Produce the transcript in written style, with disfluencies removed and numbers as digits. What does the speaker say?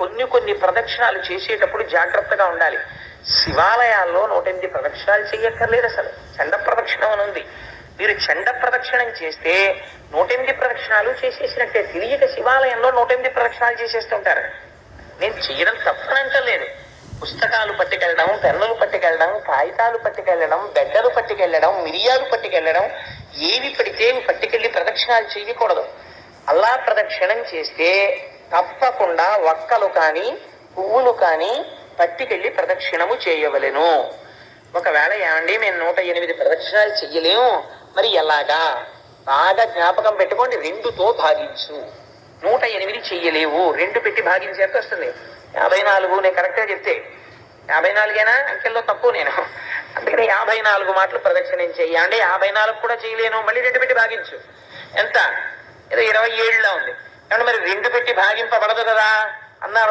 కొన్ని కొన్ని ప్రదక్షిణాలు చేసేటప్పుడు జాగ్రత్తగా ఉండాలి. శివాలయాల్లో 108 ప్రదక్షిణాలు చేయక్కర్లేదు. అసలు చండ ప్రదక్షిణం అని ఉంది. మీరు చండ ప్రదక్షిణం చేస్తే 108 ప్రదక్షిణాలు చేసేసినట్టే. తెలియక శివాలయంలో 108 ప్రదక్షిణాలు చేసేస్తుంటారు. నేను చేయడం తప్పనంటలేదు. పుస్తకాలు పట్టుకెళ్ళడం, పెన్నులు పట్టుకెళ్ళడం, కాగితాలు పట్టుకెళ్ళడం, బెడ్డలు పట్టుకెళ్ళడం, మిరియాలు పట్టుకెళ్ళడం, ఏవి పడితే పట్టుకెళ్ళి ప్రదక్షిణాలు చేయకూడదు. అల్లా ప్రదక్షిణం చేస్తే తప్పకుండా ఒక్కలు కానీ పువ్వులు కానీ పట్టుకెళ్ళి ప్రదక్షిణము చేయవలెను. ఒకవేళ ఏమండి మేము 108 ప్రదక్షిణాలు చెయ్యలేము, మరి ఎలాగా? బాగా జ్ఞాపకం పెట్టుకోండి. 2తో భాగించు. 108 చెయ్యలేవు, 2 పెట్టి భాగించి ఎంత వస్తుంది? 54. నేను కరెక్ట్గా చెప్తే 54ఏనా? అంకెల్లో తక్కువ నేను. అందుకని 54 మాటలు ప్రదక్షిణం చెయ్యండి. 54 కూడా చేయలేను, మళ్ళీ 2 పెట్టి భాగించు. ఎంత? ఏదో 27లా ఉంది. కాబట్టి మరి 2 పెట్టి భాగింపబడదు కదా అన్నారు.